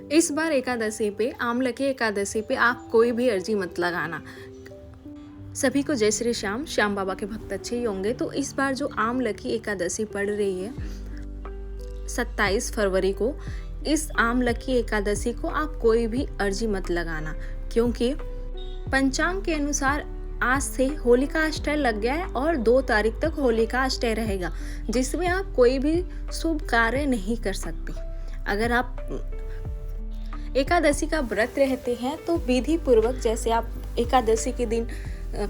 इस बार एकादशी पे, आमला की एकादशी पे आप कोई भी अर्जी मत लगाना। सभी को जय श्री श्याम। श्याम बाबा के भक्त अच्छे ही होंगे। तो इस बार जो आमला की एकादशी पड़ रही है 27 फरवरी को, इस आमला की एकादशी को आप कोई भी अर्जी मत लगाना, क्योंकि पंचांग के अनुसार आज से होलिका अष्टय लग गया है और 2 तारीख तक होलिका अष्टय रहेगा, जिसमें आप कोई भी शुभ कार्य नहीं कर सकते। अगर आप एकादशी का व्रत रहते हैं तो विधि पूर्वक, जैसे आप एकादशी के दिन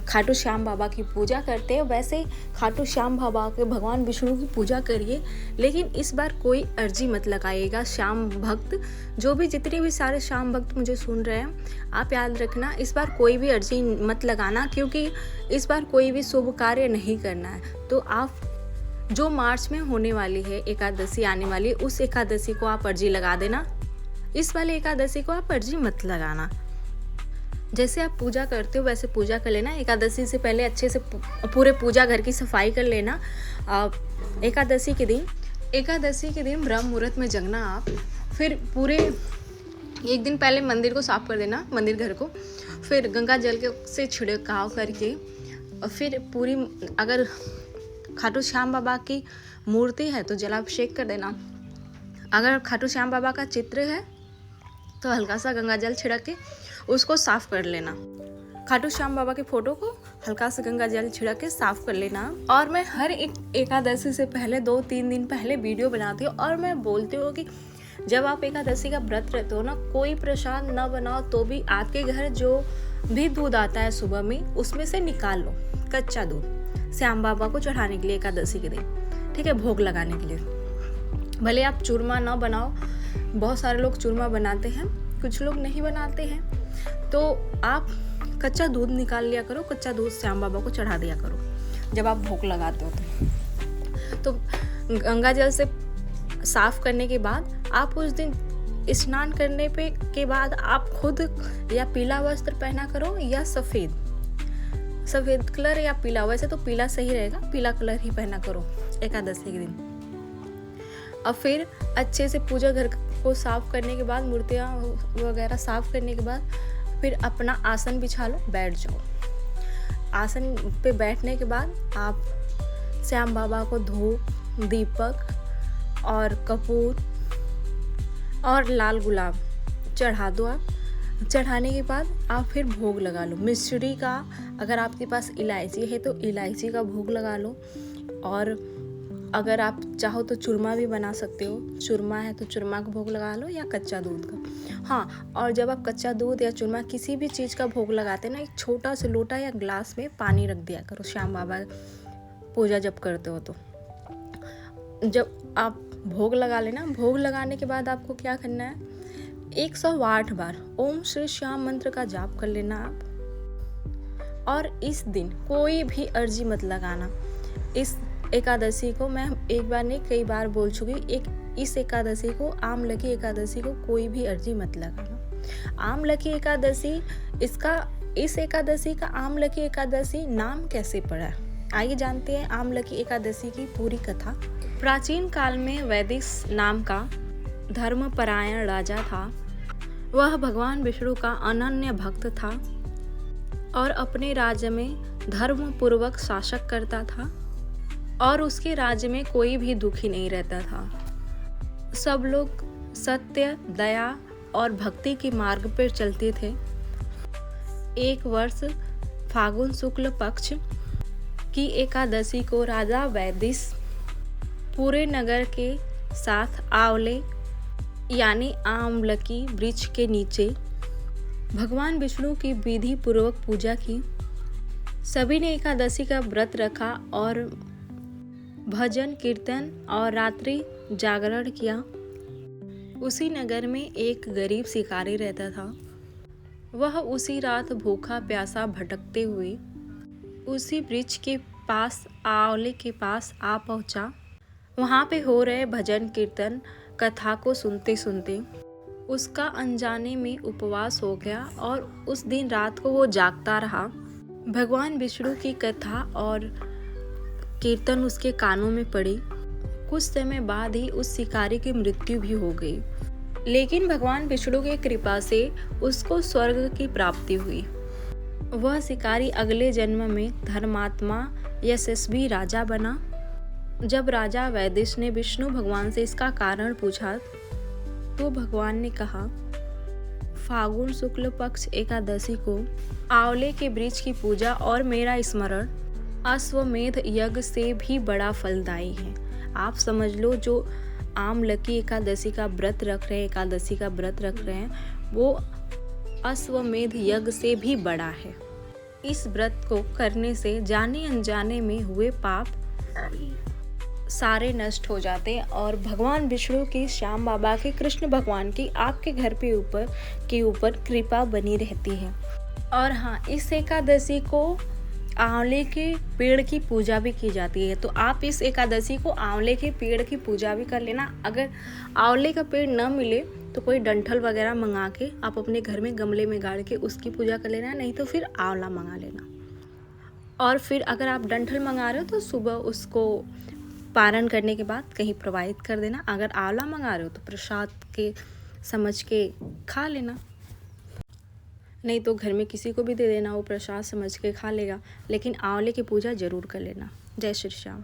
खाटू श्याम बाबा की पूजा करते हैं, वैसे खाटू श्याम बाबा के भगवान विष्णु की पूजा करिए। लेकिन इस बार कोई अर्जी मत लगाइएगा। श्याम भक्त, जो भी जितने भी सारे श्याम भक्त मुझे सुन रहे हैं, आप याद रखना, इस बार कोई भी अर्जी मत लगाना, क्योंकि इस बार कोई भी शुभ कार्य नहीं करना है। तो आप जो मार्च में होने वाली है एकादशी आने वाली, उस एकादशी को आप अर्जी लगा देना। इस वाले एकादशी को आप अर्जी मत लगाना। जैसे आप पूजा करते हो वैसे पूजा कर लेना। एकादशी से पहले अच्छे से पूरे पूजा घर की सफाई कर लेना। एकादशी के दिन ब्रह्म मुहूर्त में जगना आप। फिर पूरे एक दिन पहले मंदिर को साफ कर देना, मंदिर घर को। फिर गंगा जल के से छिड़काव करके, और फिर पूरी, अगर खाटू श्याम बाबा की मूर्ति है तो जलाभिषेक कर देना। अगर खाटू श्याम बाबा का चित्र है तो हल्का सा गंगा जल छिड़क के उसको साफ कर लेना। खाटू श्याम बाबा के फोटो को हल्का सा गंगा जल छिड़क के साफ कर लेना। और मैं हर एक एकादशी से पहले 2-3 दिन पहले वीडियो बनाती हूँ और मैं बोलती हूँ कि जब आप एकादशी का व्रत रहते हो ना, कोई प्रसाद ना बनाओ तो भी आपके घर जो भी दूध आता है सुबह में, उसमें से निकाल लो कच्चा दूध, श्याम बाबा को चढ़ाने के लिए एकादशी के दिन, ठीक है, भोग लगाने के लिए। भले आप चूरमा ना बनाओ, बहुत सारे लोग चूरमा बनाते हैं, कुछ लोग नहीं बनाते हैं, तो आप कच्चा दूध निकाल लिया करो, कच्चा दूध श्याम बाबा को चढ़ा दिया करो जब आप भोग लगाते हो। तो गंगा जल से साफ करने के बाद आप उस दिन स्नान करने के बाद आप खुद या पीला वस्त्र पहना करो या सफ़ेद कलर या पीला, वैसे तो पीला सही रहेगा, पीला कलर ही पहना करो एकादशी के दिन। और फिर अच्छे से पूजा घर को साफ करने के बाद, मूर्तियाँ वगैरह साफ करने के बाद, फिर अपना आसन बिछा लो, बैठ जाओ। आसन पे बैठने के बाद आप श्याम बाबा को धूप, दीपक और कपूर और लाल गुलाब चढ़ा दो। आप चढ़ाने के बाद आप फिर भोग लगा लो। मिश्री का, अगर आपके पास इलायची है तो इलायची का भोग लगा लो, और अगर आप चाहो तो चूरमा भी बना सकते हो। चूरमा है तो चूरमा का भोग लगा लो या कच्चा दूध का। हाँ, और जब आप कच्चा दूध या चूरमा किसी भी चीज़ का भोग लगाते हैं ना, एक छोटा सा लोटा या ग्लास में पानी रख दिया करो श्याम बाबा पूजा जब करते हो तो। जब आप भोग लगा लेना, भोग लगाने के बाद आपको क्या करना है, 108 बार ओम श्री श्याम मंत्र का जाप कर लेना आप। और इस दिन कोई भी अर्जी मत लगाना। इस एकादशी को मैं एक बार नहीं कई बार बोल चुकी, इस एकादशी को, आमलकी एकादशी को कोई भी अर्जी मत लगाना। आमलकी एकादशी, इस एकादशी का आमलकी एकादशी नाम कैसे पड़ा? आइए जानते हैं आमलकी एकादशी की पूरी कथा। प्राचीन काल में वैदिक नाम का धर्मपरायण राजा था। वह भगवान विष्णु का अनन्य भक्त था और अपने राज्य में धर्म पूर्वक शासक करता था, और उसके राज्य में कोई भी दुखी नहीं रहता था। सब लोग सत्य, दया और भक्ति के मार्ग पर चलते थे। एक वर्ष फागुन शुक्ल पक्ष की एकादशी को राजा वैदिश पूरे नगर के साथ आंवले यानी आमलकी वृक्ष के नीचे भगवान विष्णु की विधि पूर्वक पूजा की। सभी ने एकादशी का व्रत रखा और भजन कीर्तन और रात्रि जागरण किया। उसी नगर में एक गरीब शिकारी रहता था। वह उसी रात भूखा प्यासा भटकते हुए उसी वृक्ष के पास, आंवले के पास आ पहुंचा। वहाँ पे हो रहे भजन कीर्तन कथा को सुनते सुनते उसका अनजाने में उपवास हो गया और उस दिन रात को वो जागता रहा। भगवान विष्णु की कथा और कीर्तन उसके कानों में पड़ी। कुछ समय बाद ही उस शिकारी की मृत्यु भी हो गई। लेकिन भगवान विष्णु की कृपा से उसको स्वर्ग की प्राप्ति हुई। वह शिकारी अगले जन्म में धर्मात्मा यशस्वी राजा बना। जब राजा वैदिश ने विष्णु भगवान से इसका कारण पूछा तो भगवान ने कहा, फागुन शुक्ल पक्ष एकादशी को आंवले के वृक्ष की पूजा और मेरा स्मरण अश्वमेध यज्ञ से भी बड़ा फलदायी है। आप समझ लो, जो आमलकी एकादशी का व्रत रख रहे हैं, एकादशी का व्रत रख रहे हैं, वो अश्वमेध यज्ञ से भी बड़ा है। इस व्रत को करने से जाने अनजाने में हुए पाप सारे नष्ट हो जाते हैं और भगवान विष्णु की, श्याम बाबा की, कृष्ण भगवान की आपके घर के ऊपर कृपा बनी रहती है। और हाँ, इस एकादशी को आंवले के पेड़ की पूजा भी की जाती है। तो आप इस एकादशी को आंवले के पेड़ की पूजा भी कर लेना। अगर आंवले का पेड़ न मिले तो कोई डंठल वगैरह मंगा के आप अपने घर में गमले में गाड़ के उसकी पूजा कर लेना, नहीं तो फिर आंवला मंगा लेना। और फिर अगर आप डंठल मंगा रहे हो तो सुबह उसको पारण करने के बाद कहीं प्रवाहित कर देना। अगर आंवला मंगा रहे हो तो प्रसाद के समझ के खा लेना, नहीं तो घर में किसी को भी दे देना, वो प्रसाद समझ के खा लेगा। लेकिन आंवले की पूजा ज़रूर कर लेना। जय श्री श्याम।